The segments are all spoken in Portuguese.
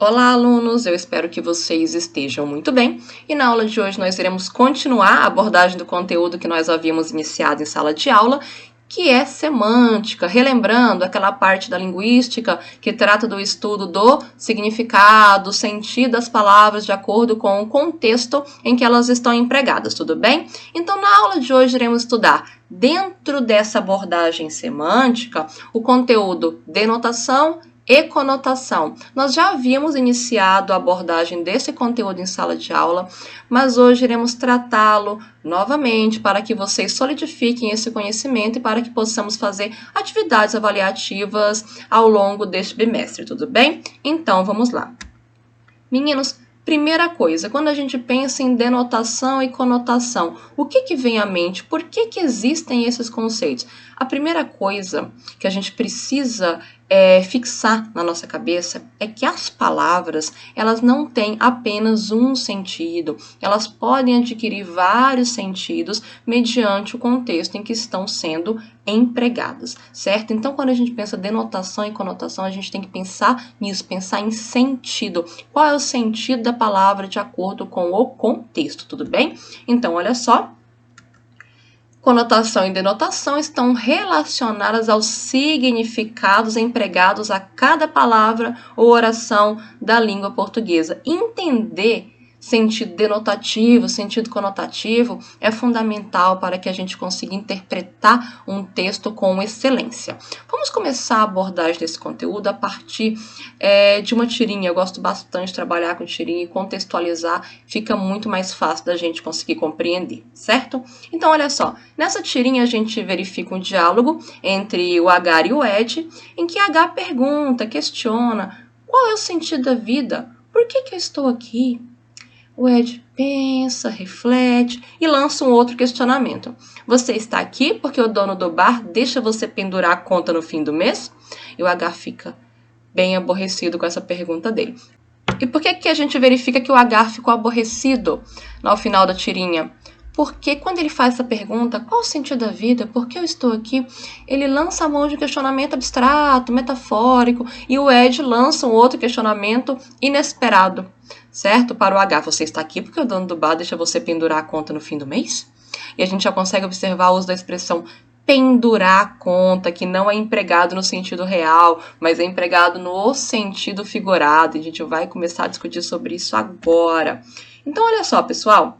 Olá, alunos! Eu espero que vocês estejam muito bem. E na aula de hoje nós iremos continuar a abordagem do conteúdo que nós havíamos iniciado em sala de aula, que é semântica, relembrando aquela parte da linguística que trata do estudo do significado, do sentido das palavras de acordo com o contexto em que elas estão empregadas, tudo bem? Então, na aula de hoje iremos estudar, dentro dessa abordagem semântica, o conteúdo denotação e conotação. Nós já havíamos iniciado a abordagem desse conteúdo em sala de aula, mas hoje iremos tratá-lo novamente para que vocês solidifiquem esse conhecimento e para que possamos fazer atividades avaliativas ao longo deste bimestre, tudo bem? Então, vamos lá. Meninos, primeira coisa, quando a gente pensa em denotação e conotação, o que vem à mente? Por que existem esses conceitos? A primeira coisa que a gente precisa fixar na nossa cabeça é que as palavras, elas não têm apenas um sentido, elas podem adquirir vários sentidos mediante o contexto em que estão sendo empregadas, certo? Então, quando a gente pensa denotação e conotação, a gente tem que pensar nisso, pensar em sentido. Qual é o sentido da palavra de acordo com o contexto, tudo bem? Então, olha só. Conotação e denotação estão relacionadas aos significados empregados a cada palavra ou oração da língua portuguesa. Entender sentido denotativo, sentido conotativo é fundamental para que a gente consiga interpretar um texto com excelência. Vamos começar a abordagem desse conteúdo a partir de uma tirinha. Eu gosto bastante de trabalhar com tirinha e contextualizar, fica muito mais fácil da gente conseguir compreender, certo? Então, olha só, nessa tirinha a gente verifica um diálogo entre o Agar e o Ed, em que Agar pergunta, questiona, qual é o sentido da vida? Por que eu estou aqui? O Ed pensa, reflete e lança um outro questionamento. Você está aqui porque o dono do bar deixa você pendurar a conta no fim do mês? E o Agar fica bem aborrecido com essa pergunta dele. E por que a gente verifica que o Agar ficou aborrecido ao final da tirinha? Porque quando ele faz essa pergunta, qual o sentido da vida? Por que eu estou aqui? Ele lança a mão de um questionamento abstrato, metafórico, e o Ed lança um outro questionamento inesperado, certo? Para o H, você está aqui porque o dono do bar deixa você pendurar a conta no fim do mês? E a gente já consegue observar o uso da expressão pendurar a conta, que não é empregado no sentido real, mas é empregado no sentido figurado. E a gente vai começar a discutir sobre isso agora. Então, olha só, pessoal.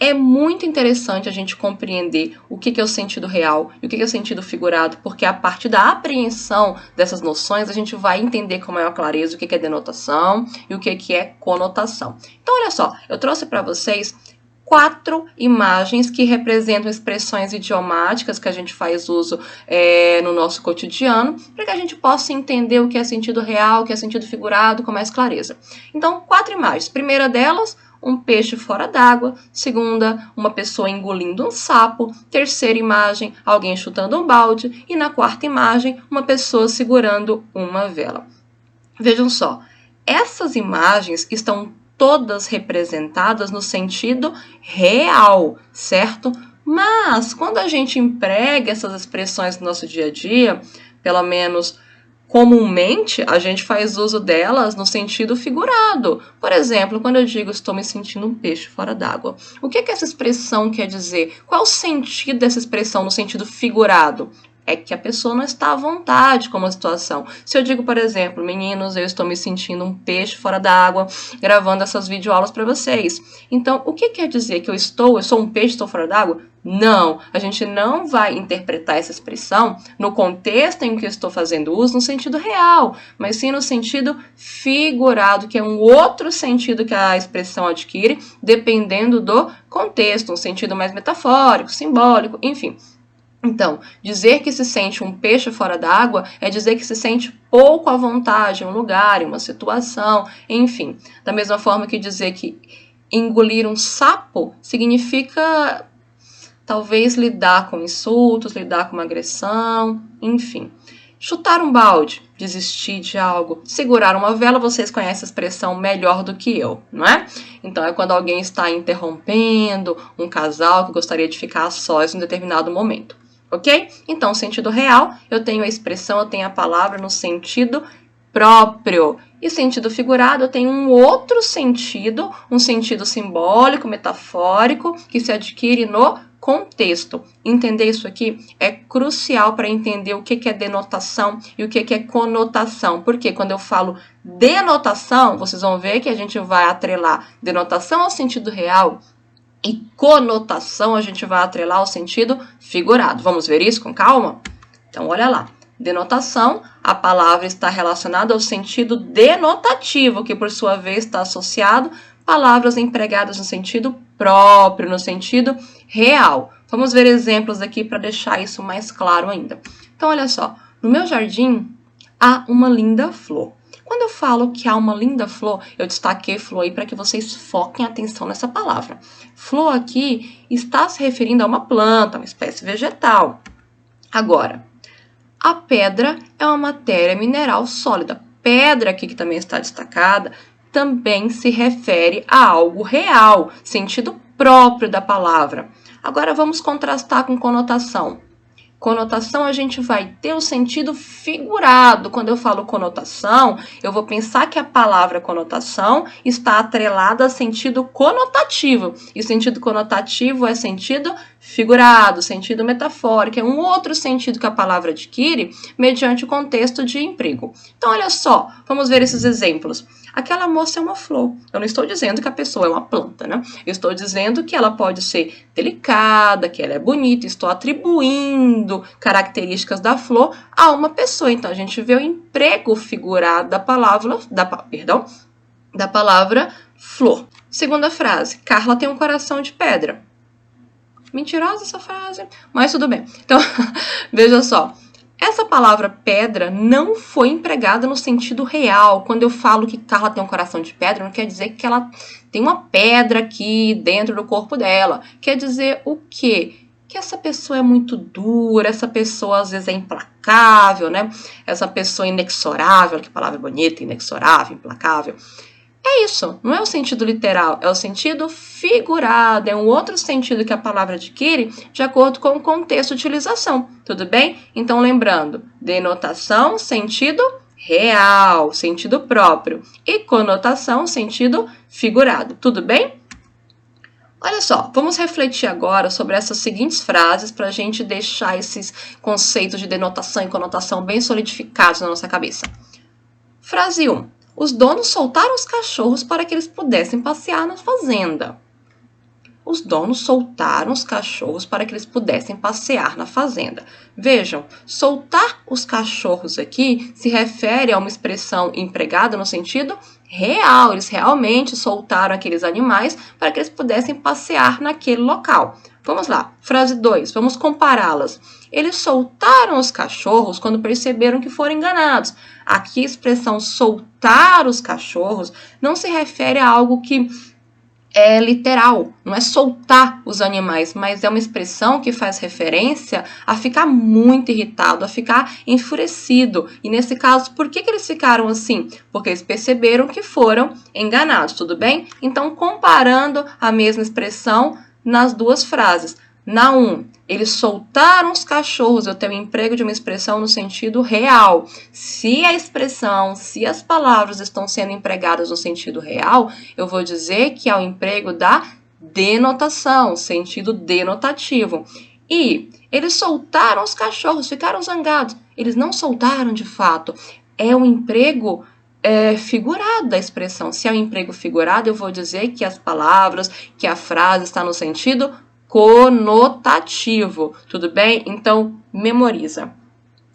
É muito interessante a gente compreender o que é o sentido real e o que é o sentido figurado, porque a partir da apreensão dessas noções, a gente vai entender com maior clareza o que é denotação e o que é conotação. Então, olha só, eu trouxe para vocês 4 imagens que representam expressões idiomáticas que a gente faz uso no nosso cotidiano, para que a gente possa entender o que é sentido real, o que é sentido figurado com mais clareza. Então, 4 imagens. Primeira delas, um peixe fora d'água. Segunda, uma pessoa engolindo um sapo. Terceira imagem, alguém chutando um balde. E na quarta imagem, uma pessoa segurando uma vela. Vejam só, essas imagens estão todas representadas no sentido real, certo? Mas, quando a gente emprega essas expressões no nosso dia a dia, pelo menos comumente, a gente faz uso delas no sentido figurado. Por exemplo, quando eu digo estou me sentindo um peixe fora d'água, o que essa expressão quer dizer? Qual é o sentido dessa expressão no sentido figurado? É que a pessoa não está à vontade com uma situação. Se eu digo, por exemplo, meninos, eu estou me sentindo um peixe fora d'água, gravando essas videoaulas para vocês. Então, o que quer dizer que eu sou um peixe, estou fora d'água? Não, a gente não vai interpretar essa expressão no contexto em que eu estou fazendo uso no sentido real, mas sim no sentido figurado, que é um outro sentido que a expressão adquire, dependendo do contexto, um sentido mais metafórico, simbólico, enfim. Então, dizer que se sente um peixe fora d'água é dizer que se sente pouco à vontade em um lugar, em uma situação, enfim. Da mesma forma que dizer que engolir um sapo significa talvez lidar com insultos, lidar com uma agressão, enfim. Chutar um balde, desistir de algo, segurar uma vela, vocês conhecem a expressão melhor do que eu, não é? Então, é quando alguém está interrompendo um casal que gostaria de ficar a sós em um determinado momento. Ok? Então, sentido real, eu tenho a expressão, eu tenho a palavra no sentido próprio. E sentido figurado tem um outro sentido, um sentido simbólico, metafórico, que se adquire no contexto. Entender isso aqui é crucial para entender o que é denotação e o que é conotação. Porque quando eu falo denotação, vocês vão ver que a gente vai atrelar denotação ao sentido real e conotação a gente vai atrelar ao sentido figurado. Vamos ver isso com calma? Então, olha lá. Denotação, a palavra está relacionada ao sentido denotativo, que por sua vez está associado a palavras empregadas no sentido próprio, no sentido real. Vamos ver exemplos aqui para deixar isso mais claro ainda. Então, olha só. No meu jardim há uma linda flor. Quando eu falo que há uma linda flor, eu destaquei flor aí para que vocês foquem a atenção nessa palavra. Flor aqui está se referindo a uma planta, uma espécie vegetal. Agora, a pedra é uma matéria mineral sólida. Pedra aqui que também está destacada, também se refere a algo real, sentido próprio da palavra. Agora vamos contrastar com conotação. Conotação a gente vai ter o sentido figurado. Quando eu falo conotação, eu vou pensar que a palavra conotação está atrelada a sentido conotativo. E sentido conotativo é sentido figurado, sentido metafórico. É um outro sentido que a palavra adquire mediante o contexto de emprego. Então, olha só, vamos ver esses exemplos. Aquela moça é uma flor. Eu não estou dizendo que a pessoa é uma planta, né? Eu estou dizendo que ela pode ser delicada, que ela é bonita. Estou atribuindo características da flor a uma pessoa. Então, a gente vê o emprego figurado da palavra, da palavra flor. Segunda frase. Carla tem um coração de pedra. Mentirosa essa frase, mas tudo bem. Então, veja só. Essa palavra pedra não foi empregada no sentido real. Quando eu falo que Carla tem um coração de pedra, não quer dizer que ela tem uma pedra aqui dentro do corpo dela. Quer dizer o quê? Que essa pessoa é muito dura, essa pessoa às vezes é implacável, né? Essa pessoa inexorável, que palavra bonita, inexorável, implacável. É isso, não é o sentido literal, é o sentido figurado, é um outro sentido que a palavra adquire de acordo com o contexto de utilização, tudo bem? Então, lembrando, denotação, sentido real, sentido próprio, e conotação, sentido figurado, tudo bem? Olha só, vamos refletir agora sobre essas seguintes frases para a gente deixar esses conceitos de denotação e conotação bem solidificados na nossa cabeça. Frase 1. Os donos soltaram os cachorros para que eles pudessem passear na fazenda. Os donos soltaram os cachorros para que eles pudessem passear na fazenda. Vejam, soltar os cachorros aqui se refere a uma expressão empregada no sentido real. Eles realmente soltaram aqueles animais para que eles pudessem passear naquele local. Vamos lá, frase 2, vamos compará-las. Eles soltaram os cachorros quando perceberam que foram enganados. Aqui a expressão soltar os cachorros não se refere a algo que é literal, não é soltar os animais, mas é uma expressão que faz referência a ficar muito irritado, a ficar enfurecido. E nesse caso, por que eles ficaram assim? Porque eles perceberam que foram enganados, tudo bem? Então, comparando a mesma expressão nas duas frases. Na 1, eles soltaram os cachorros, eu tenho o emprego de uma expressão no sentido real. Se a expressão, se as palavras estão sendo empregadas no sentido real, eu vou dizer que é o emprego da denotação, sentido denotativo. E eles soltaram os cachorros, ficaram zangados. Eles não soltaram de fato. É o emprego figurado da expressão. Se é um emprego figurado, eu vou dizer que as palavras, que a frase está no sentido conotativo, tudo bem? Então, memoriza.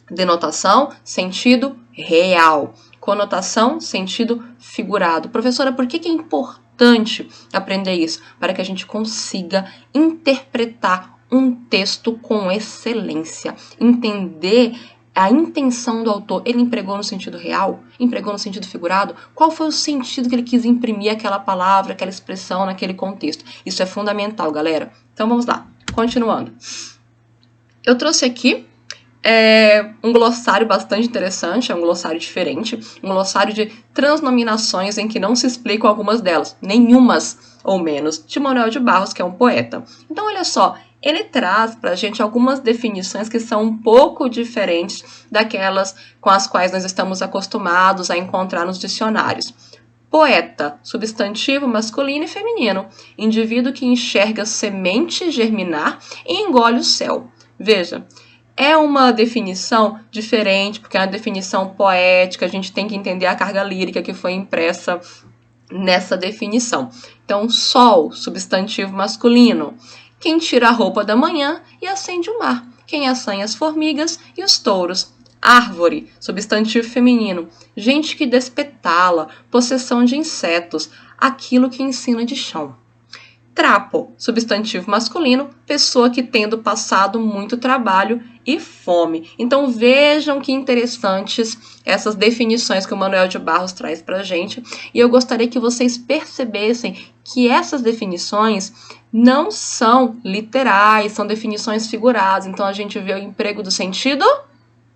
Denotação, sentido real. Conotação, sentido figurado. Professora, por que é importante aprender isso? Para que a gente consiga interpretar um texto com excelência. Entender a intenção do autor. Ele empregou no sentido real? Empregou no sentido figurado? Qual foi o sentido que ele quis imprimir aquela palavra, aquela expressão naquele contexto? Isso é fundamental, galera. Então, vamos lá. Continuando. Eu trouxe aqui um glossário bastante interessante, é um glossário diferente, um glossário de transnominações em que não se explicam algumas delas, nenhumas ou menos, de Manuel de Barros, que é um poeta. Então, olha só, ele traz para a gente algumas definições que são um pouco diferentes daquelas com as quais nós estamos acostumados a encontrar nos dicionários. Poeta, substantivo masculino e feminino, indivíduo que enxerga semente germinar e engole o céu. Veja, é uma definição diferente, porque é uma definição poética, a gente tem que entender a carga lírica que foi impressa nessa definição. Então, sol, substantivo masculino, quem tira a roupa da manhã e acende o mar, quem assanha as formigas e os touros. Árvore, substantivo feminino, gente que despetala, possessão de insetos, aquilo que ensina de chão. Trapo, substantivo masculino, pessoa que tendo passado muito trabalho e fome. Então vejam que interessantes essas definições que o Manuel de Barros traz para a gente. E eu gostaria que vocês percebessem que essas definições não são literais, são definições figuradas. Então a gente vê o emprego do sentido...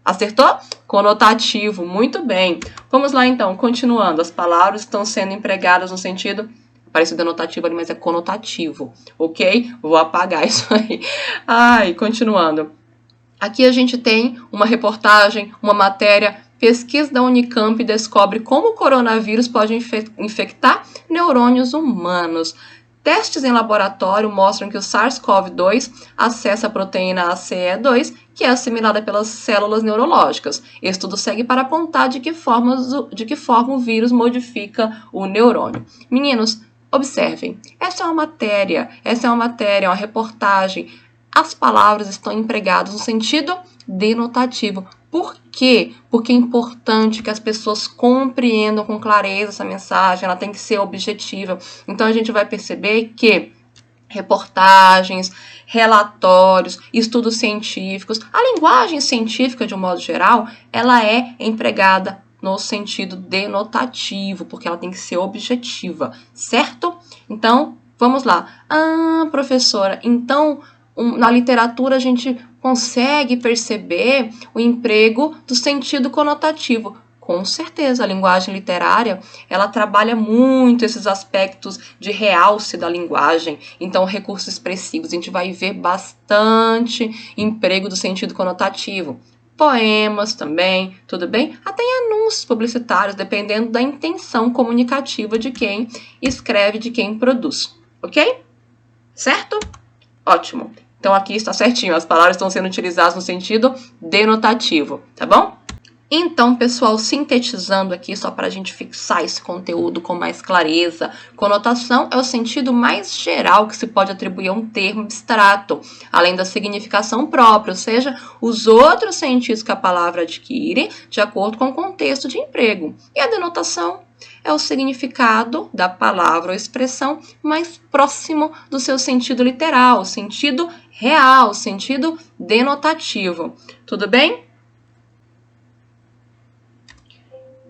Acertou? Conotativo, muito bem. Vamos lá então, continuando. As palavras estão sendo empregadas no sentido... Parece denotativo ali, mas é conotativo, ok? Vou apagar isso aí. Ai, continuando. Aqui a gente tem uma reportagem, uma matéria. Pesquisa da Unicamp descobre como o coronavírus pode infectar neurônios humanos. Testes em laboratório mostram que o SARS-CoV-2 acessa a proteína ACE2, que é assimilada pelas células neurológicas. Estudo segue para apontar de que forma o vírus modifica o neurônio. Meninos, observem, essa é uma matéria, uma reportagem. As palavras estão empregadas no sentido denotativo. Por quê? Porque é importante que as pessoas compreendam com clareza essa mensagem, ela tem que ser objetiva. Então a gente vai perceber que reportagens, relatórios, estudos científicos, a linguagem científica de um modo geral, ela é empregada no sentido denotativo, porque ela tem que ser objetiva, certo? Então, vamos lá. Ah, professora, então na literatura a gente consegue perceber o emprego do sentido conotativo. Com certeza, a linguagem literária, ela trabalha muito esses aspectos de realce da linguagem. Então, recursos expressivos, a gente vai ver bastante emprego do sentido conotativo. Poemas também, tudo bem? Até em anúncios publicitários, dependendo da intenção comunicativa de quem escreve, de quem produz. Ok? Certo? Ótimo. Então, aqui está certinho. As palavras estão sendo utilizadas no sentido denotativo, tá bom? Então, pessoal, sintetizando aqui, só para a gente fixar esse conteúdo com mais clareza, conotação é o sentido mais geral que se pode atribuir a um termo abstrato, além da significação própria, ou seja, os outros sentidos que a palavra adquire de acordo com o contexto de emprego. E a denotação é o significado da palavra ou expressão mais próximo do seu sentido literal, sentido real, sentido denotativo. Tudo bem?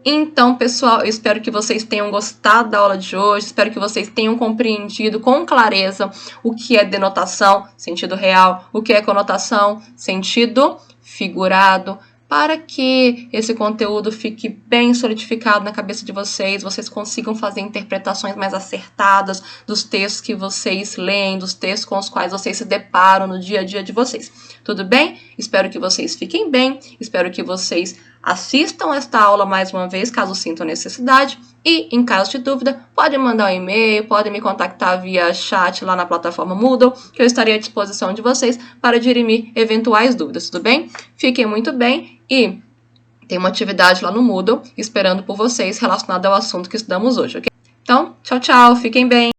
Então, pessoal, eu espero que vocês tenham gostado da aula de hoje, espero que vocês tenham compreendido com clareza o que é denotação, sentido real, o que é conotação, sentido figurado, para que esse conteúdo fique bem solidificado na cabeça de vocês, vocês consigam fazer interpretações mais acertadas dos textos que vocês leem, dos textos com os quais vocês se deparam no dia a dia de vocês. Tudo bem? Espero que vocês fiquem bem, espero que vocês assistam esta aula mais uma vez, caso sintam necessidade. E, em caso de dúvida, podem mandar um e-mail, podem me contactar via chat lá na plataforma Moodle, que eu estarei à disposição de vocês para dirimir eventuais dúvidas, tudo bem? Fiquem muito bem e tem uma atividade lá no Moodle esperando por vocês relacionada ao assunto que estudamos hoje, ok? Então, tchau, tchau, fiquem bem!